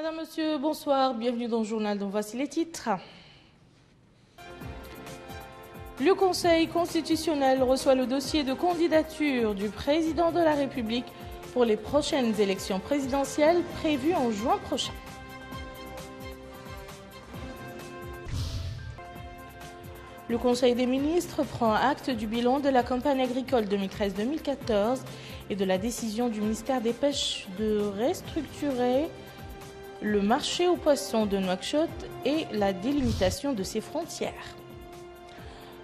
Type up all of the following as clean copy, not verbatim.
Madame, Monsieur, bonsoir. Bienvenue dans le journal dont voici les titres. Le Conseil constitutionnel reçoit le dossier de candidature du président de la République pour les prochaines élections présidentielles prévues en juin prochain. Le Conseil des ministres prend acte du bilan de la campagne agricole 2013-2014 et de la décision du ministère des Pêches de restructurer le marché aux poissons de Nouakchott et la délimitation de ses frontières.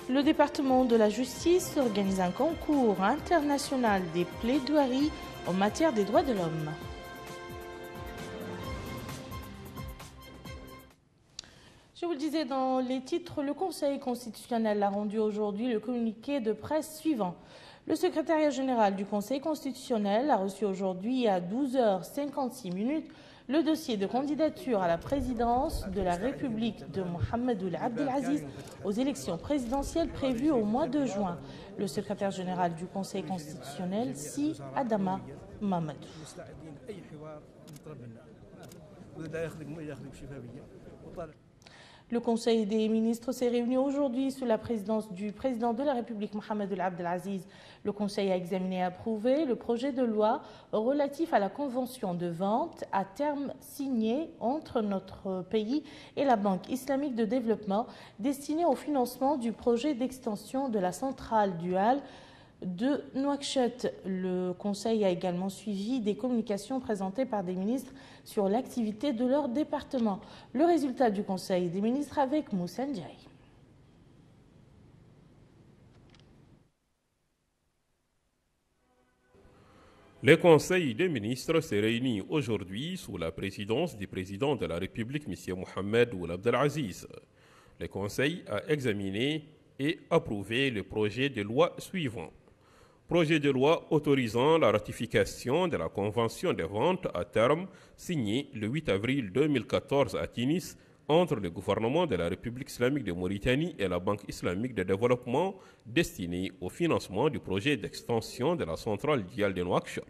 Le département de la justice organise un concours international des plaidoiries en matière des droits de l'homme. Je vous le disais dans les titres, le Conseil constitutionnel a rendu aujourd'hui le communiqué de presse suivant. Le secrétariat général du Conseil constitutionnel a reçu aujourd'hui à 12h56 le dossier de candidature à la présidence de la République de Mohamed Ould Abdelaziz aux élections présidentielles prévues au mois de juin. Le secrétaire général du Conseil constitutionnel, Si Adama Mamadou. Le Conseil des ministres s'est réuni aujourd'hui sous la présidence du président de la République, Mohamed Ould Abdelaziz. Le Conseil a examiné et approuvé le projet de loi relatif à la convention de vente à terme signée entre notre pays et la Banque islamique de développement destinée au financement du projet d'extension de la centrale duale de Nouakchott. Le Conseil a également suivi des communications présentées par des ministres sur l'activité de leur département. Le résultat du Conseil des ministres avec Moussa Ndiaye. Le Conseil des ministres s'est réuni aujourd'hui sous la présidence du président de la République, M. Mohamed Ould Abdelaziz. Le Conseil a examiné et approuvé le projet de loi suivant. Projet de loi autorisant la ratification de la Convention de vente à terme signée le 8 avril 2014 à Tunis entre le gouvernement de la République islamique de Mauritanie et la Banque islamique de développement destinée au financement du projet d'extension de la centrale duale de Nouakchott.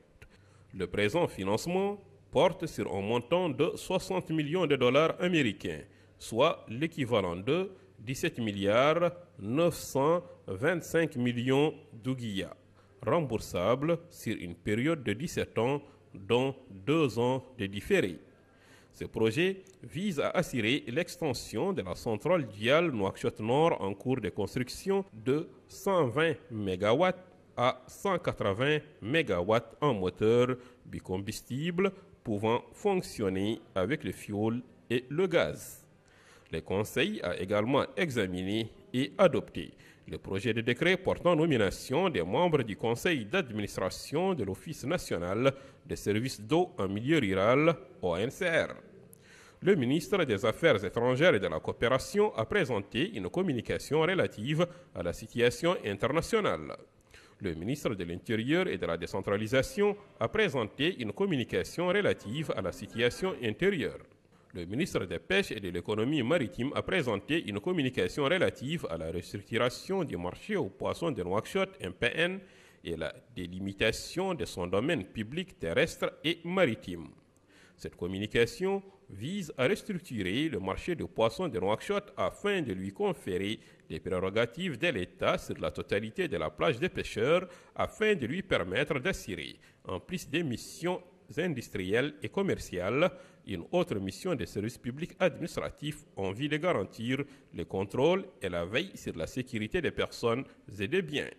Le présent financement porte sur un montant de 60 millions de dollars américains, soit l'équivalent de 17 milliards 925 millions d'ouguiyas, remboursable sur une période de 17 ans, dont 2 ans de différé. Ce projet vise à assurer l'extension de la centrale duale Nouakchott Nord en cours de construction de 120 MW à 180 MW en moteur bicombustible pouvant fonctionner avec le fioul et le gaz. Le Conseil a également examiné et adopté le projet de décret portant nomination des membres du conseil d'administration de l'Office national des services d'eau en milieu rural, ONCR. Le ministre des Affaires étrangères et de la coopération a présenté une communication relative à la situation internationale. Le ministre de l'Intérieur et de la décentralisation a présenté une communication relative à la situation intérieure. Le ministre des Pêches et de l'économie maritime a présenté une communication relative à la restructuration du marché aux poissons de Nouakchott, MPN, et la délimitation de son domaine public terrestre et maritime. Cette communication vise à restructurer le marché de poissons de Nouakchott afin de lui conférer des prérogatives de l'État sur la totalité de la plage des pêcheurs afin de lui permettre d'assurer, en plus des missions industrielles et commerciales, une autre mission de service public administratif en vue de garantir le contrôle et la veille sur la sécurité des personnes et des biens.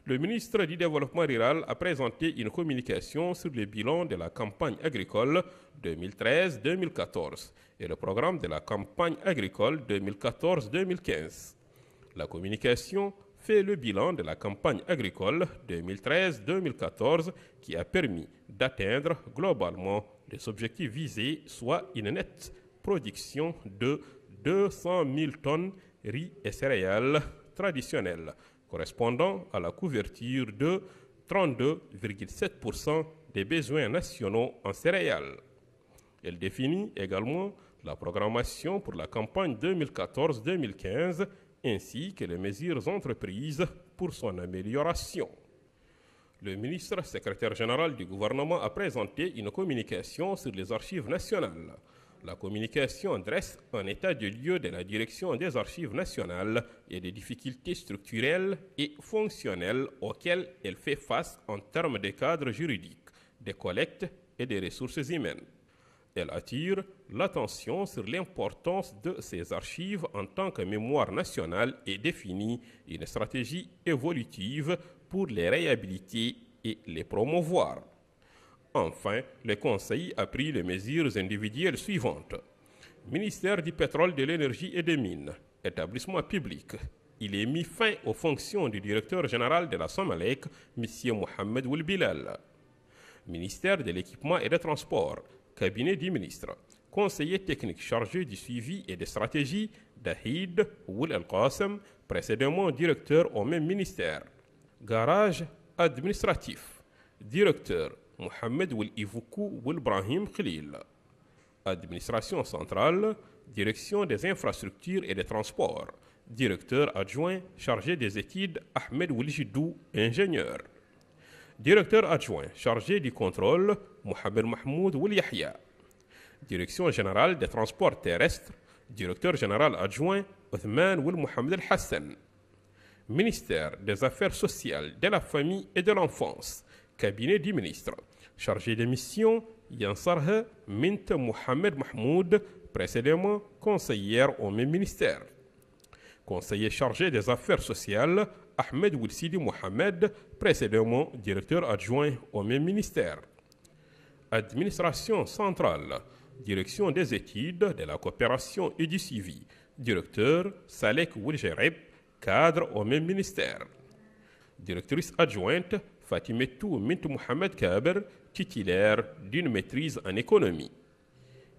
Le ministre du Développement rural a présenté une communication sur le bilan de la campagne agricole 2013-2014 et le programme de la campagne agricole 2014-2015. La communication fait le bilan de la campagne agricole 2013-2014 qui a permis d'atteindre globalement les objectifs visés, soit une nette production de 200 000 tonnes riz et céréales traditionnelles, correspondant à la couverture de 32,7% des besoins nationaux en céréales. Elle définit également la programmation pour la campagne 2014-2015 ainsi que les mesures entreprises pour son amélioration. Le ministre secrétaire général du gouvernement a présenté une communication sur les archives nationales. La communication dresse un état de lieu de la direction des archives nationales et des difficultés structurelles et fonctionnelles auxquelles elle fait face en termes de cadre juridique, de collecte et des ressources humaines. Elle attire l'attention sur l'importance de ces archives en tant que mémoire nationale et définit une stratégie évolutive pour les réhabiliter et les promouvoir. Enfin, le Conseil a pris les mesures individuelles suivantes. Ministère du pétrole, de l'énergie et des mines, établissement public. Il est mis fin aux fonctions du directeur général de la Somalec, M. Mohamed Oulbilal. Ministère de l'équipement et des transports, cabinet du ministre. Conseiller technique chargé du suivi et des stratégies, Dahid Oul El-Qassem, précédemment directeur au même ministère. Garage administratif, directeur Mohamed Oul Ivoukou Oul Brahim Khalil. Administration centrale, direction des infrastructures et des transports, directeur adjoint chargé des études Ahmed Oul Jidou, ingénieur. Directeur adjoint chargé du contrôle Mohamed Mahmoud Oul Yahya. Direction générale des transports terrestres, directeur général adjoint Othman Oul Mohamed El Hassan. Ministère des Affaires sociales, de la famille et de l'enfance, cabinet du ministre, chargé des missions Yansarhe Mint Mohamed Mahmoud, précédemment conseillère au même ministère. Conseiller chargé des Affaires sociales, Ahmed Oulsidi Mohamed, précédemment directeur adjoint au même ministère. Administration centrale, direction des études, de la coopération et du suivi, directeur Salek Ouljereb, cadre au même ministère. Directrice adjointe Fatimetou Mint Mohamed Kaber, titulaire d'une maîtrise en économie.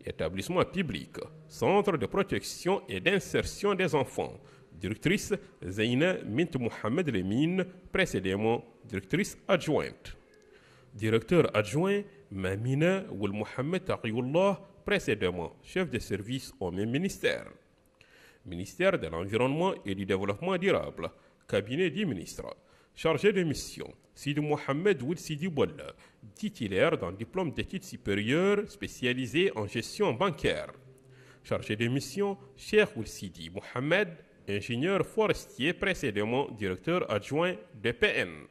Établissement public, centre de protection et d'insertion des enfants. Directrice Zaina Mint Mohamed Lemine, précédemment directrice adjointe. Directeur adjoint Mamina Oul Mohamed Taqiyullah, précédemment chef de service au même ministère. Ministère de l'Environnement et du Développement durable, cabinet du ministre, chargé de mission, Sidi Mohamed Ould Sidi Bolla, titulaire d'un diplôme d'études supérieures spécialisé en gestion bancaire. Chargé de mission, Cheikh Ould Sidi Mohamed, ingénieur forestier, précédemment directeur adjoint d'EPN.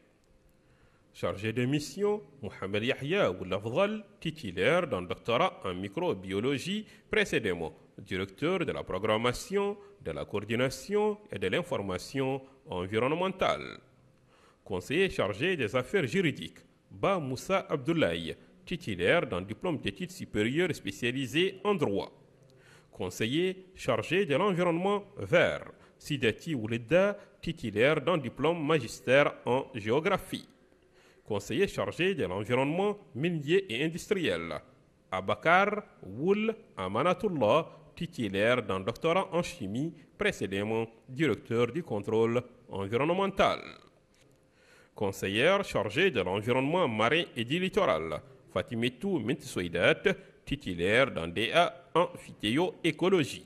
Chargé de mission, Mohamed Yahya Ould Afdal, titulaire d'un doctorat en microbiologie, précédemment directeur de la programmation, de la coordination et de l'information environnementale. Conseiller chargé des affaires juridiques, Ba Moussa Abdoulaye, titulaire d'un diplôme d'études supérieures spécialisé en droit. Conseiller chargé de l'environnement vert, Sidati Ouleda, titulaire d'un diplôme magistère en géographie. Conseiller chargé de l'environnement minier et industriel, Abakar Oul Amanatullah, titulaire d'un doctorat en chimie, précédemment directeur du contrôle environnemental. Conseillère chargée de l'environnement marin et du littoral, Fatimetou Mint Souidat, titulaire d'un DA en phytéo-écologie.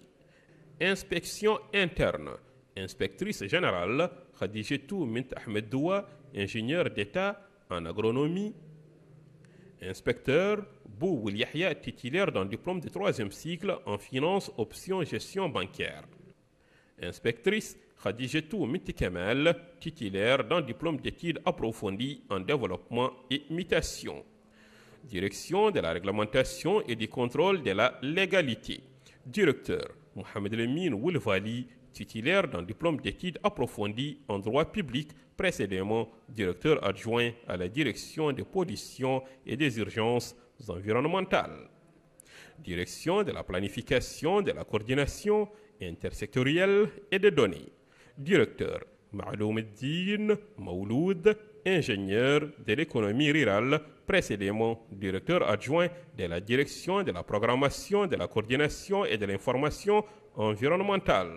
Inspection interne, inspectrice générale, Khadijetou Mint Ahmed Doua, ingénieur d'État en agronomie. Inspecteur Bou Yahya, titulaire d'un diplôme de 3e cycle en finance option gestion bancaire. Inspectrice Khadijetou Mint Kamal, titulaire d'un diplôme d'études approfondies en développement et mutation. Direction de la réglementation et du contrôle de la légalité. Directeur Mohamed Lemine Oulvali, titulaire d'un diplôme d'études approfondies en droit public, précédemment directeur adjoint à la direction des pollutions et des urgences environnementales. Direction de la planification, de la coordination intersectorielle et des données. Directeur Ma'loum Eddin Mauloud, ingénieur de l'économie rurale, précédemment directeur adjoint de la direction de la programmation, de la coordination et de l'information environnementale.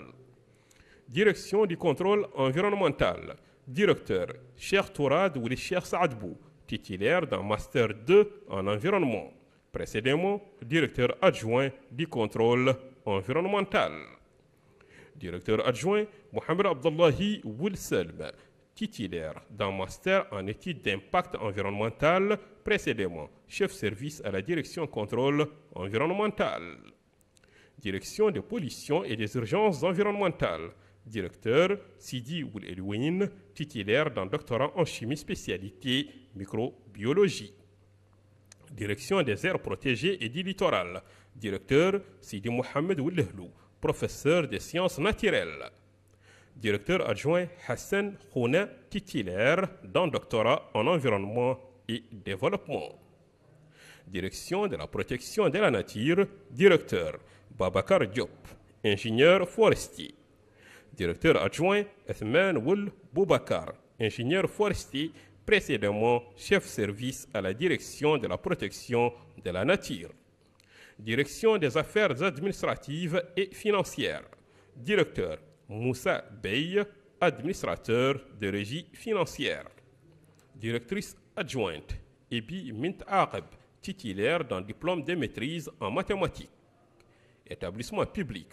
Direction du contrôle environnemental, directeur Cheikh Tourad ou Cheikh Saadbou, titulaire d'un master 2 en environnement, précédemment directeur adjoint du contrôle environnemental. Directeur adjoint Mohamed Abdallahi Ould Selm, titulaire d'un master en études d'impact environnemental, précédemment chef service à la direction contrôle environnemental. Direction des pollutions et des urgences environnementales. Directeur Sidi Ould Elouine, titulaire d'un doctorat en chimie spécialité microbiologie. Direction des aires protégées et du littoral. Directeur Sidi Mohamed Ould Lehlou, professeur des sciences naturelles. Directeur adjoint Hassan Khouna, titulaire d'un doctorat en environnement et développement. Direction de la protection de la nature. Directeur Babacar Diop, ingénieur forestier. Directeur adjoint Ethman Woul Boubacar, ingénieur forestier, précédemment chef service à la direction de la protection de la nature. Direction des affaires administratives et financières. Directeur Moussa Bey, administrateur de régie financière. Directrice adjointe Ebi Mint Aqeb, titulaire d'un diplôme de maîtrise en mathématiques. Établissement public,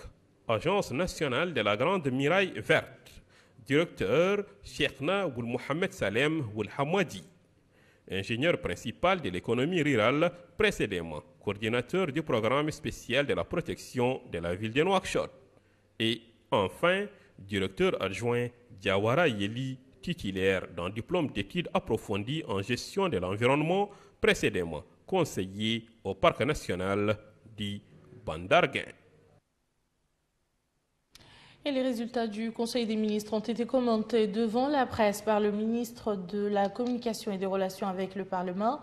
Agence nationale de la Grande Muraille Verte. Directeur Cheikhna Ould Mohamed Salem Ould Hamadi. Ingénieur principal de l'économie rurale, précédemment coordinateur du programme spécial de la protection de la ville de Nouakchott. Et enfin, directeur adjoint Diawara Yeli, titulaire d'un diplôme d'études approfondies en gestion de l'environnement, précédemment conseiller au Parc national du Bandarguin. Et les résultats du Conseil des ministres ont été commentés devant la presse par le ministre de la Communication et des Relations avec le Parlement,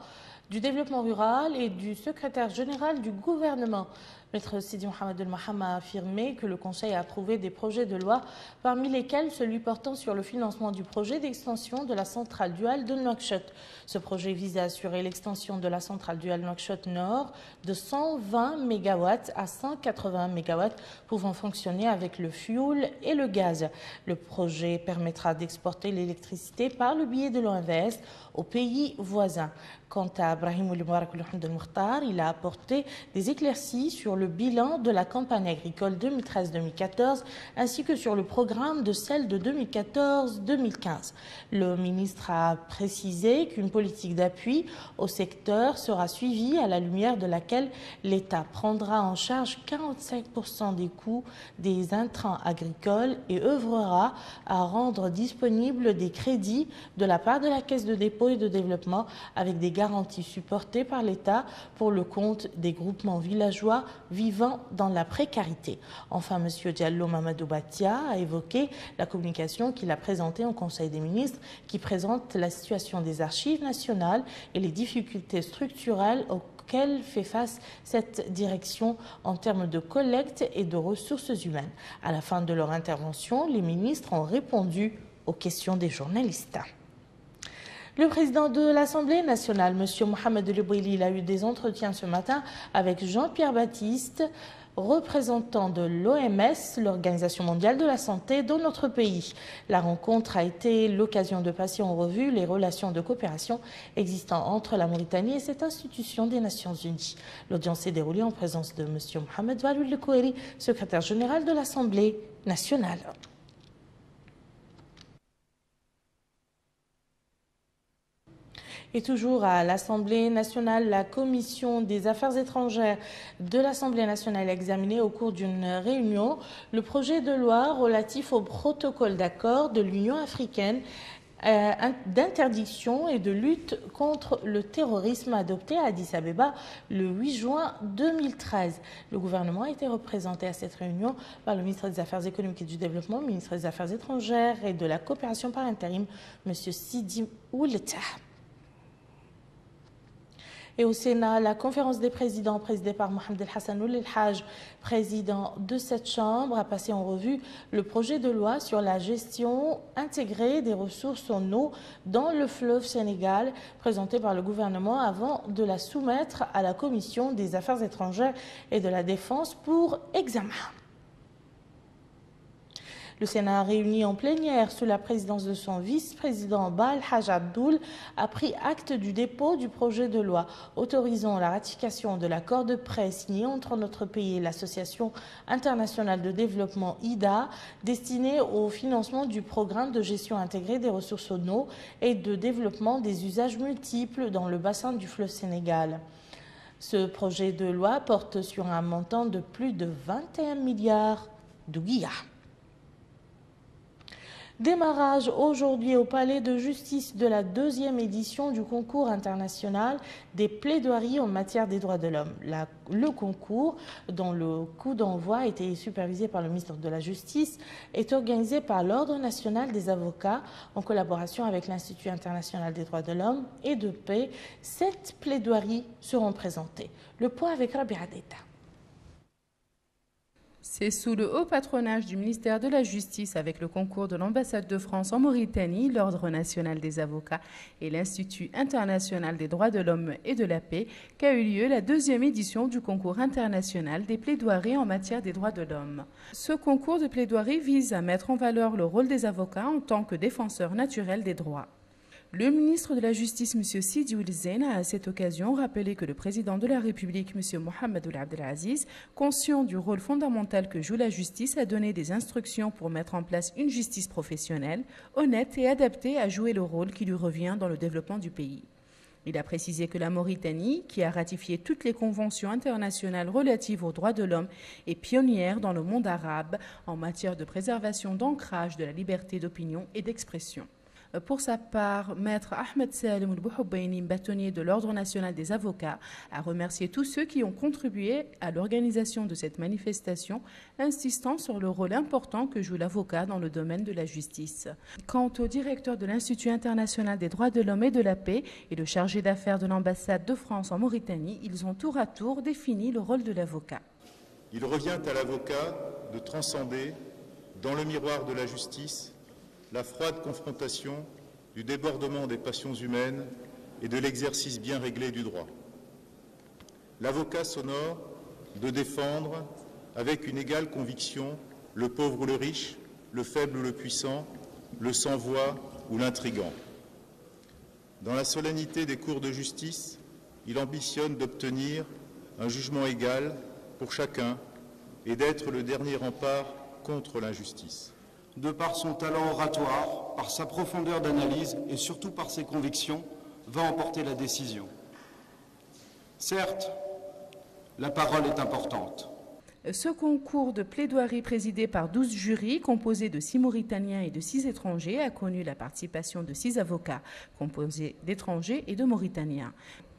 du Développement rural et du secrétaire général du gouvernement. Maître Sidi Mohamed El Mahama a affirmé que le Conseil a approuvé des projets de loi, parmi lesquels celui portant sur le financement du projet d'extension de la centrale duale de Nouakchott. Ce projet vise à assurer l'extension de la centrale duale Nouakchott Nord de 120 MW à 180 MW, pouvant fonctionner avec le fioul et le gaz. Le projet permettra d'exporter l'électricité par le biais de l'OMVS aux pays voisins. Quant à Brahim Ould Moubarak Ould Mokhtar, il a apporté des éclaircies sur le bilan de la campagne agricole 2013-2014 ainsi que sur le programme de celle de 2014-2015. Le ministre a précisé qu'une politique d'appui au secteur sera suivie à la lumière de laquelle l'État prendra en charge 45% des coûts des intrants agricoles et œuvrera à rendre disponibles des crédits de la part de la Caisse de dépôt et de développement avec des garanties supportées par l'État pour le compte des groupements villageois vivant dans la précarité. Enfin, M. Diallo Mamadou Batia a évoqué la communication qu'il a présentée au Conseil des ministres qui présente la situation des archives nationales et les difficultés structurelles auxquelles fait face cette direction en termes de collecte et de ressources humaines. À la fin de leur intervention, les ministres ont répondu aux questions des journalistes. Le président de l'Assemblée nationale, M. Mohamed El Boili, a eu des entretiens ce matin avec Jean-Pierre Baptiste, représentant de l'OMS, l'Organisation mondiale de la santé, dans notre pays. La rencontre a été l'occasion de passer en revue les relations de coopération existant entre la Mauritanie et cette institution des Nations Unies. L'audience s'est déroulée en présence de M. Mohamed Waloul Lekoueri, secrétaire général de l'Assemblée nationale. Et toujours à l'Assemblée nationale, la Commission des affaires étrangères de l'Assemblée nationale a examiné au cours d'une réunion le projet de loi relatif au protocole d'accord de l'Union africaine d'interdiction et de lutte contre le terrorisme adopté à Addis Abeba le 8 juin 2013. Le gouvernement a été représenté à cette réunion par le ministre des Affaires économiques et du Développement, le ministre des Affaires étrangères et de la coopération par intérim, M. Sidi Ould. Et au Sénat, la conférence des présidents présidée par Mohamed El Hassan Ould El Haj, président de cette chambre, a passé en revue le projet de loi sur la gestion intégrée des ressources en eau dans le fleuve Sénégal, présenté par le gouvernement avant de la soumettre à la Commission des affaires étrangères et de la défense pour examen. Le Sénat réuni en plénière sous la présidence de son vice-président Bal Haj Abdoul a pris acte du dépôt du projet de loi autorisant la ratification de l'accord de prêt signé entre notre pays et l'Association internationale de développement IDA destiné au financement du programme de gestion intégrée des ressources en eau et de développement des usages multiples dans le bassin du fleuve Sénégal. Ce projet de loi porte sur un montant de plus de 21 milliards d'ouguiyas. Démarrage aujourd'hui au Palais de justice de la 2e édition du concours international des plaidoiries en matière des droits de l'homme. Le concours, dont le coup d'envoi a été supervisé par le ministre de la Justice, est organisé par l'Ordre national des avocats en collaboration avec l'Institut international des droits de l'homme et de paix. 7 plaidoiries seront présentées. Le point avec Rabia Deta. C'est sous le haut patronage du ministère de la Justice avec le concours de l'ambassade de France en Mauritanie, l'Ordre national des avocats et l'Institut international des droits de l'homme et de la paix qu'a eu lieu la 2e édition du concours international des plaidoiries en matière des droits de l'homme. Ce concours de plaidoirie vise à mettre en valeur le rôle des avocats en tant que défenseurs naturels des droits. Le ministre de la Justice, M. Sidi Ould Zeine, a à cette occasion rappelé que le président de la République, M. Mohamed Abdel Aziz, conscient du rôle fondamental que joue la justice, a donné des instructions pour mettre en place une justice professionnelle, honnête et adaptée à jouer le rôle qui lui revient dans le développement du pays. Il a précisé que la Mauritanie, qui a ratifié toutes les conventions internationales relatives aux droits de l'homme, est pionnière dans le monde arabe en matière de préservation d'ancrage de la liberté d'opinion et d'expression. Pour sa part, Maître Ahmed Salim Al-Bouhoubaini, bâtonnier de l'Ordre national des avocats, a remercié tous ceux qui ont contribué à l'organisation de cette manifestation, insistant sur le rôle important que joue l'avocat dans le domaine de la justice. Quant au directeur de l'Institut international des droits de l'homme et de la paix et le chargé d'affaires de l'ambassade de France en Mauritanie, ils ont tour à tour défini le rôle de l'avocat. Il revient à l'avocat de transcender, dans le miroir de la justice, la froide confrontation du débordement des passions humaines et de l'exercice bien réglé du droit. L'avocat s'honore de défendre avec une égale conviction le pauvre ou le riche, le faible ou le puissant, le sans-voix ou l'intrigant. Dans la solennité des cours de justice, il ambitionne d'obtenir un jugement égal pour chacun et d'être le dernier rempart contre l'injustice. De par son talent oratoire, par sa profondeur d'analyse et surtout par ses convictions, va emporter la décision. Certes, la parole est importante. Ce concours de plaidoirie présidé par 12 jurys, composés de 6 Mauritaniens et de 6 étrangers, a connu la participation de 6 avocats, composés d'étrangers et de Mauritaniens.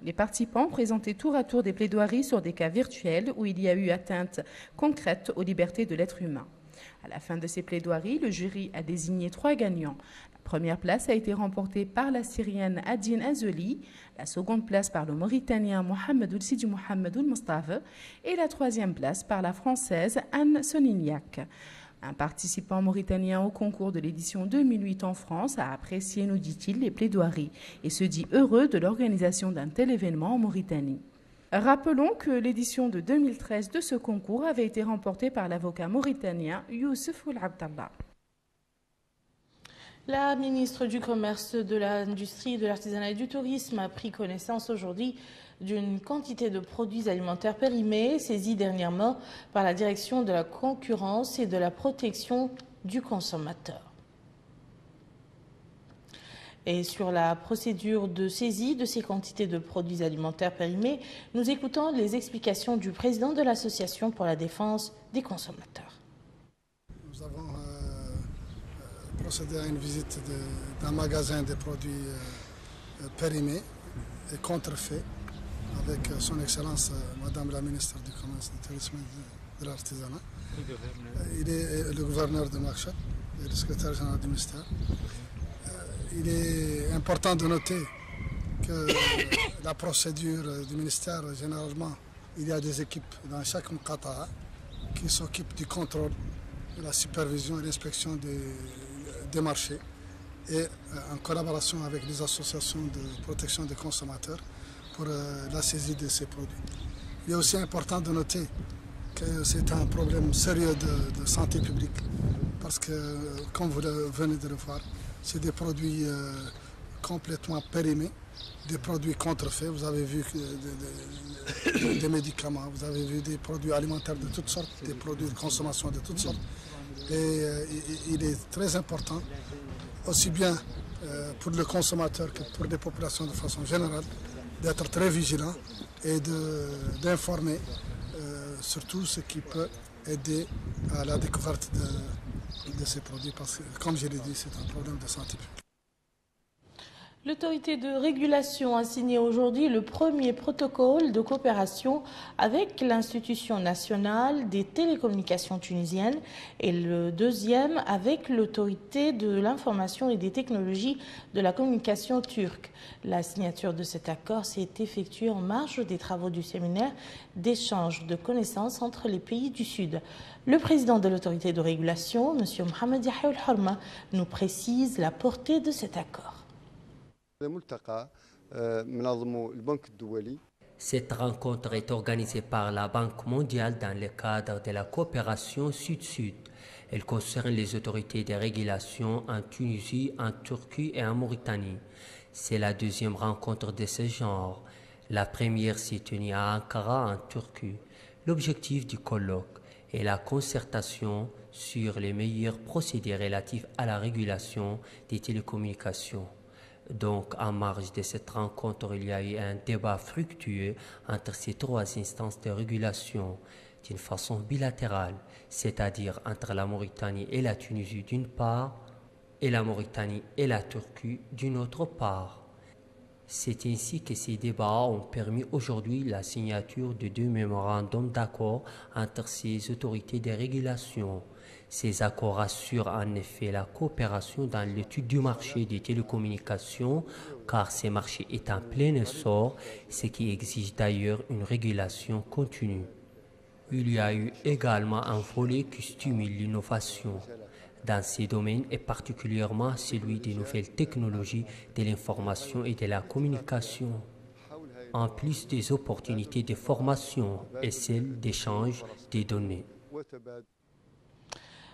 Les participants présentaient tour à tour des plaidoiries sur des cas virtuels où il y a eu atteinte concrète aux libertés de l'être humain. À la fin de ces plaidoiries, le jury a désigné 3 gagnants. La première place a été remportée par la Syrienne Adine Azeli, la seconde place par le Mauritanien Mohamed Sidi Mohamed Mustafa et la 3e place par la Française Anne Sonignac. Un participant mauritanien au concours de l'édition 2008 en France a apprécié, nous dit-il, les plaidoiries et se dit heureux de l'organisation d'un tel événement en Mauritanie. Rappelons que l'édition de 2013 de ce concours avait été remportée par l'avocat mauritanien Youssef Ould Abdallah. La ministre du Commerce, de l'Industrie, de l'Artisanat et du Tourisme a pris connaissance aujourd'hui d'une quantité de produits alimentaires périmés saisis dernièrement par la Direction de la concurrence et de la protection du consommateur. Et sur la procédure de saisie de ces quantités de produits alimentaires périmés, nous écoutons les explications du président de l'Association pour la défense des consommateurs. Nous avons procédé à une visite d'un magasin de produits périmés et contrefaits avec son Excellence Madame la ministre du Commerce, du Tourisme et de l'Artisanat. Il est le gouverneur de Nouakchott et le secrétaire général du ministère. Il est important de noter que la procédure du ministère, généralement, il y a des équipes dans chaque mqata'a qui s'occupent du contrôle, de la supervision et l'inspection des marchés et en collaboration avec les associations de protection des consommateurs pour la saisie de ces produits. Il est aussi important de noter que c'est un problème sérieux de santé publique parce que, comme vous venez de le voir, c'est des produits complètement périmés, des produits contrefaits. Vous avez vu des médicaments, vous avez vu des produits alimentaires de toutes sortes, des produits de consommation de toutes sortes. Et il est très important, aussi bien pour le consommateur que pour les populations de façon générale, d'être très vigilant et d'informer sur tout ce qui peut aider à la découverte de ces produits, parce que, comme je l'ai dit, c'est un problème de santé publique. L'autorité de régulation a signé aujourd'hui le premier protocole de coopération avec l'Institution nationale des télécommunications tunisiennes et le deuxième avec l'autorité de l'information et des technologies de la communication turque. La signature de cet accord s'est effectuée en marge des travaux du séminaire d'échange de connaissances entre les pays du Sud. Le président de l'autorité de régulation, M. Mohamed Yahya El-Horma, nous précise la portée de cet accord. Cette rencontre est organisée par la Banque mondiale dans le cadre de la coopération Sud-Sud. Elle concerne les autorités de régulation en Tunisie, en Turquie et en Mauritanie. C'est la deuxième rencontre de ce genre. La première s'est tenue à Ankara, en Turquie. L'objectif du colloque est la concertation sur les meilleurs procédés relatifs à la régulation des télécommunications. Donc, en marge de cette rencontre, il y a eu un débat fructueux entre ces trois instances de régulation d'une façon bilatérale, c'est-à-dire entre la Mauritanie et la Tunisie d'une part, et la Mauritanie et la Turquie d'une autre part. C'est ainsi que ces débats ont permis aujourd'hui la signature de 2 mémorandums d'accord entre ces autorités de régulation. Ces accords assurent en effet la coopération dans l'étude du marché des télécommunications, car ce marché est en plein essor, ce qui exige d'ailleurs une régulation continue. Il y a eu également un volet qui stimule l'innovation dans ces domaines, et particulièrement celui des nouvelles technologies de l'information et de la communication, en plus des opportunités de formation et celles d'échange des données.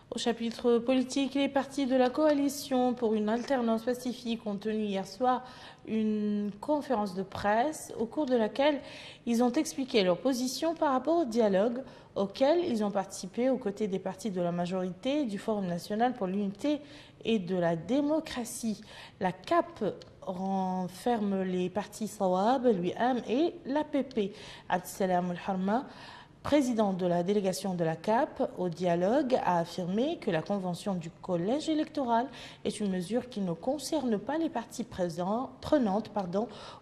Au chapitre politique, les partis de la coalition pour une alternance pacifique ont tenu hier soir une conférence de presse au cours de laquelle ils ont expliqué leur position par rapport au dialogue auquel ils ont participé aux côtés des partis de la majorité du Forum national pour l'unité et de la démocratie. La CAP renferme les partis Sawab, l'UIM et l'APP. Abdeslam El-Horma, président de la délégation de la CAP au dialogue, a affirmé que la convention du collège électoral est une mesure qui ne concerne pas les parties prenantes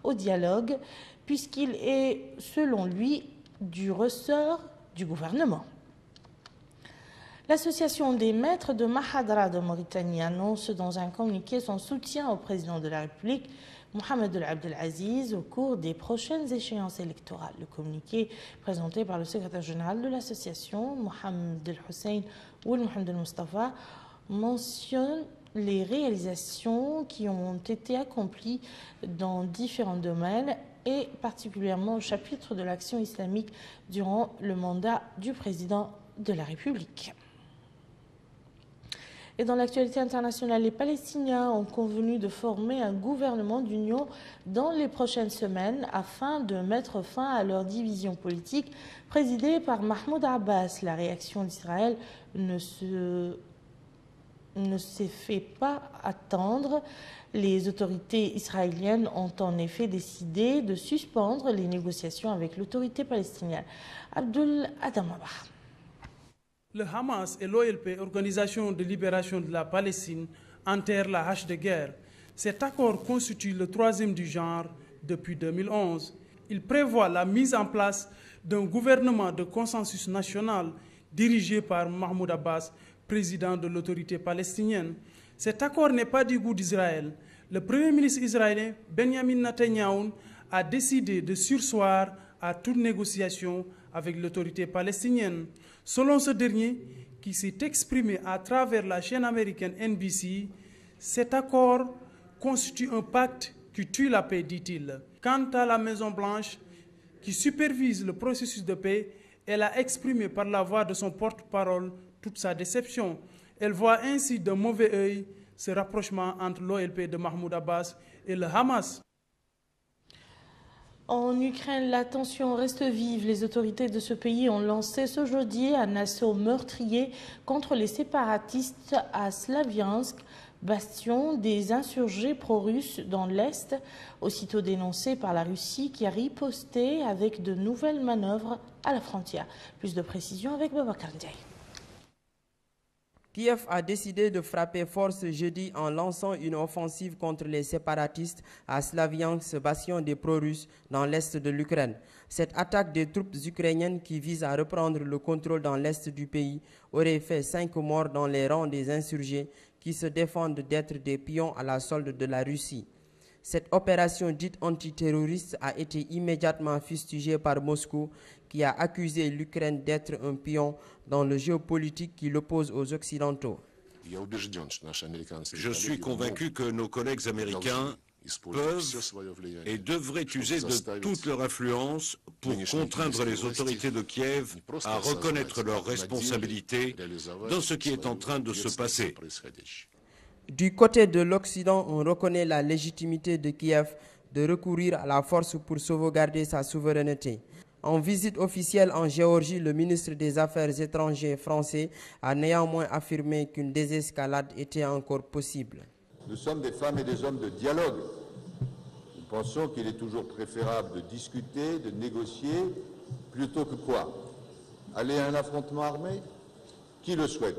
au dialogue, puisqu'il est, selon lui, du ressort du gouvernement. L'association des maîtres de Mahadra de Mauritanie annonce dans un communiqué son soutien au président de la République, Mohamed Abdel Aziz, au cours des prochaines échéances électorales. Le communiqué présenté par le secrétaire général de l'association, Mohamed El Hussein ou Mohamed El Mustafa, mentionne les réalisations qui ont été accomplies dans différents domaines et particulièrement au chapitre de l'action islamique durant le mandat du président de la République. Et dans l'actualité internationale, les Palestiniens ont convenu de former un gouvernement d'union dans les prochaines semaines afin de mettre fin à leur division politique présidée par Mahmoud Abbas. La réaction d'Israël ne s'est fait pas attendre. Les autorités israéliennes ont en effet décidé de suspendre les négociations avec l'autorité palestinienne. Abdul Adamabah. Le Hamas et l'OLP, Organisation de libération de la Palestine, enterrent la hache de guerre. Cet accord constitue le troisième du genre depuis 2011. Il prévoit la mise en place d'un gouvernement de consensus national dirigé par Mahmoud Abbas, président de l'autorité palestinienne. Cet accord n'est pas du goût d'Israël. Le premier ministre israélien, Benjamin Netanyahou, a décidé de surseoir à toute négociation avec l'autorité palestinienne. Selon ce dernier, qui s'est exprimé à travers la chaîne américaine NBC, cet accord constitue un pacte qui tue la paix, dit-il. Quant à la Maison-Blanche, qui supervise le processus de paix, elle a exprimé par la voix de son porte-parole toute sa déception. Elle voit ainsi d'un mauvais œil ce rapprochement entre l'OLP de Mahmoud Abbas et le Hamas. En Ukraine, la tension reste vive. Les autorités de ce pays ont lancé ce jeudi un assaut meurtrier contre les séparatistes à Slaviansk, bastion des insurgés pro-russes dans l'Est, aussitôt dénoncé par la Russie qui a riposté avec de nouvelles manœuvres à la frontière. Plus de précisions avec Babacar Ndiaye. Kiev a décidé de frapper fort ce jeudi en lançant une offensive contre les séparatistes à Slaviansk, bastion des pro-russes dans l'est de l'Ukraine. Cette attaque des troupes ukrainiennes qui vise à reprendre le contrôle dans l'est du pays aurait fait 5 morts dans les rangs des insurgés qui se défendent d'être des pions à la solde de la Russie. Cette opération dite antiterroriste a été immédiatement fustigée par Moscou, qui a accusé l'Ukraine d'être un pion dans le jeu politique qui l'oppose aux Occidentaux. Je suis convaincu que nos collègues américains peuvent et devraient user de toute leur influence pour contraindre les autorités de Kiev à reconnaître leurs responsabilités dans ce qui est en train de se passer. Du côté de l'Occident, on reconnaît la légitimité de Kiev de recourir à la force pour sauvegarder sa souveraineté. En visite officielle en Géorgie, le ministre des Affaires étrangères français a néanmoins affirmé qu'une désescalade était encore possible. Nous sommes des femmes et des hommes de dialogue. Nous pensons qu'il est toujours préférable de discuter, de négocier, plutôt que quoi? Aller à un affrontement armé? Qui le souhaite?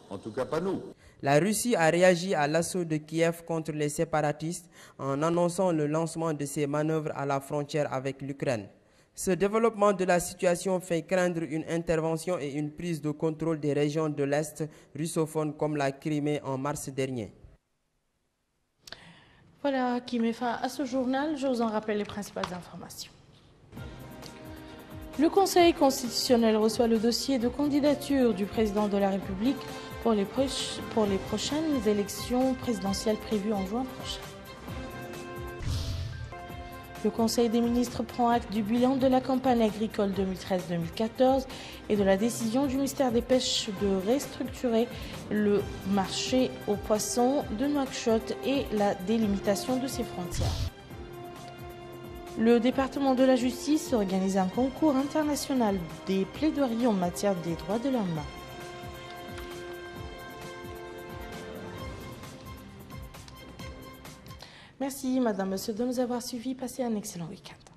En tout cas pas nous. La Russie a réagi à l'assaut de Kiev contre les séparatistes en annonçant le lancement de ses manœuvres à la frontière avec l'Ukraine. Ce développement de la situation fait craindre une intervention et une prise de contrôle des régions de l'Est russophones comme la Crimée en mars dernier. Voilà qui met fin à ce journal. Je vous en rappelle les principales informations. Le Conseil constitutionnel reçoit le dossier de candidature du président de la République pour les prochaines élections présidentielles prévues en juin prochain. Le Conseil des ministres prend acte du bilan de la campagne agricole 2013-2014 et de la décision du ministère des Pêches de restructurer le marché aux poissons de Nouakchott et la délimitation de ses frontières. Le département de la justice organise un concours international des plaidoiries en matière des droits de l'homme. Merci, madame, monsieur, de nous avoir suivis. Passez un excellent week-end.